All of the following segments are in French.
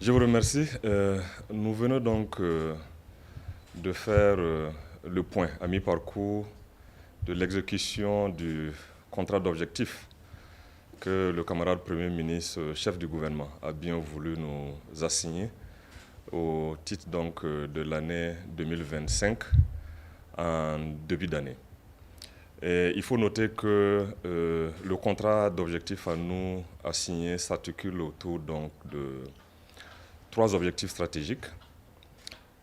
Je vous remercie. Nous venons donc de faire le point à mi-parcours de l'exécution du contrat d'objectif que le camarade Premier ministre, chef du gouvernement, a bien voulu nous assigner au titre donc de l'année 2025 en début d'année. Et il faut noter que le contrat d'objectif à nous assigné s'articule autour donc de 3 objectifs stratégiques.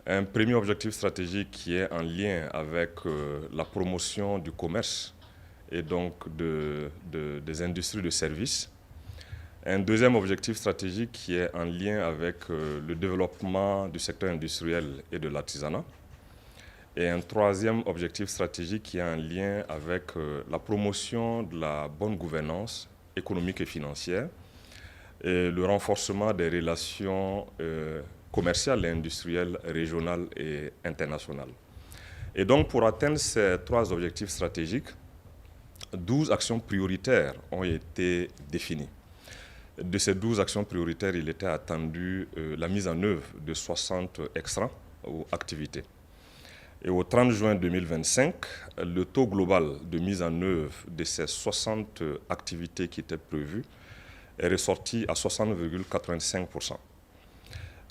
Un premier objectif stratégique qui est en lien avec la promotion du commerce et donc des industries de services. Un deuxième objectif stratégique qui est en lien avec le développement du secteur industriel et de l'artisanat. Et un troisième objectif stratégique qui est en lien avec la promotion de la bonne gouvernance économique et financière et le renforcement des relations commerciales et industrielles régionales et internationales. Et donc pour atteindre ces 3 objectifs stratégiques, 12 actions prioritaires ont été définies. De ces 12 actions prioritaires, il était attendu la mise en œuvre de 60 extra ou activités. Et au 30 juin 2025, le taux global de mise en œuvre de ces 60 activités qui étaient prévues est ressorti à 60,85%,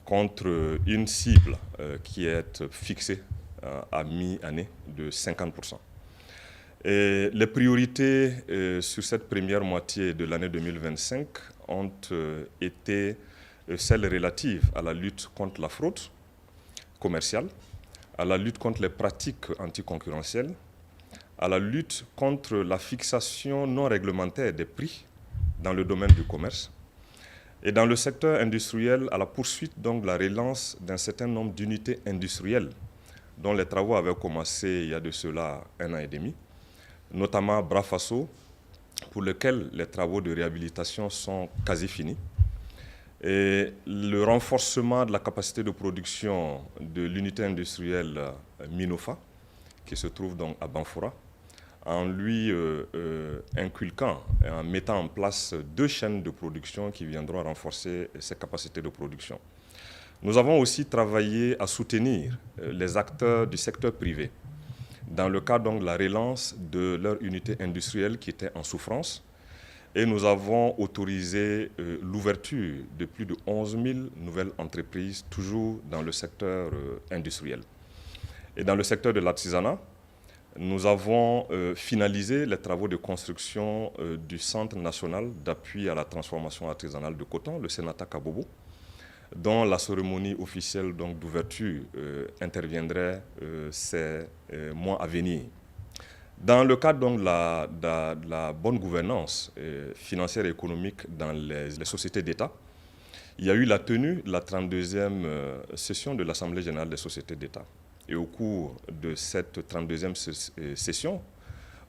contre une cible qui est fixée à mi-année de 50%. Et les priorités sur cette première moitié de l'année 2025 ont été celles relatives à la lutte contre la fraude commerciale, à la lutte contre les pratiques anticoncurrentielles, à la lutte contre la fixation non réglementaire des prix dans le domaine du commerce, et dans le secteur industriel, à la poursuite donc de la relance d'un certain nombre d'unités industrielles dont les travaux avaient commencé il y a de cela 1 an et demi, notamment Brafasso, pour lequel les travaux de réhabilitation sont quasi finis, et le renforcement de la capacité de production de l'unité industrielle Minofa, qui se trouve donc à Banfora, en lui inculquant et en mettant en place 2 chaînes de production qui viendront renforcer ses capacités de production. Nous avons aussi travaillé à soutenir les acteurs du secteur privé dans le cadre donc de la relance de leur unité industrielle qui était en souffrance. Et nous avons autorisé l'ouverture de plus de 11 000 nouvelles entreprises, toujours dans le secteur industriel. Et dans le secteur de l'artisanat, nous avons finalisé les travaux de construction du Centre national d'appui à la transformation artisanale de coton, le Senata Kabobo, dont la cérémonie officielle d'ouverture interviendrait ces mois à venir. Dans le cadre donc, de la bonne gouvernance financière et économique dans les sociétés d'État, il y a eu la tenue de la 32e session de l'Assemblée générale des sociétés d'État. Et au cours de cette 32e session,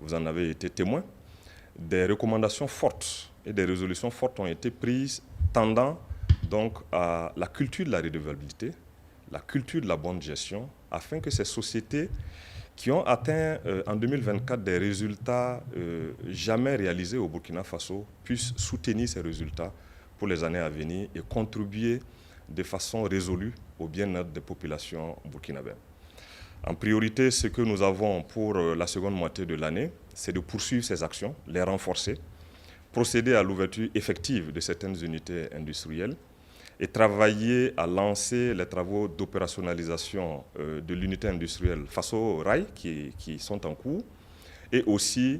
vous en avez été témoin, des recommandations fortes et des résolutions fortes ont été prises tendant donc à la culture de la redevabilité, la culture de la bonne gestion, afin que ces sociétés qui ont atteint en 2024 des résultats jamais réalisés au Burkina Faso puissent soutenir ces résultats pour les années à venir et contribuer de façon résolue au bien-être des populations burkinabées. En priorité, ce que nous avons pour la seconde moitié de l'année, c'est de poursuivre ces actions, les renforcer, procéder à l'ouverture effective de certaines unités industrielles et travailler à lancer les travaux d'opérationnalisation de l'unité industrielle Faso Rail qui sont en cours, et aussi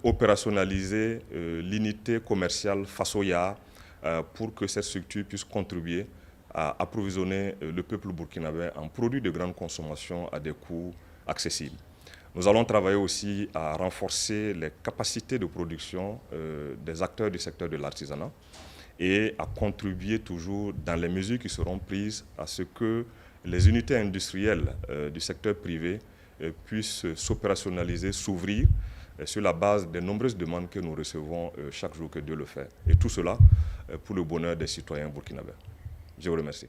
opérationnaliser l'unité commerciale Fasoya pour que cette structure puisse contribuer à approvisionner le peuple burkinabé en produits de grande consommation à des coûts accessibles. Nous allons travailler aussi à renforcer les capacités de production des acteurs du secteur de l'artisanat et à contribuer toujours dans les mesures qui seront prises à ce que les unités industrielles du secteur privé puissent s'opérationnaliser, s'ouvrir sur la base des nombreuses demandes que nous recevons chaque jour que Dieu le fait. Et tout cela pour le bonheur des citoyens burkinabés. Je vous remercie.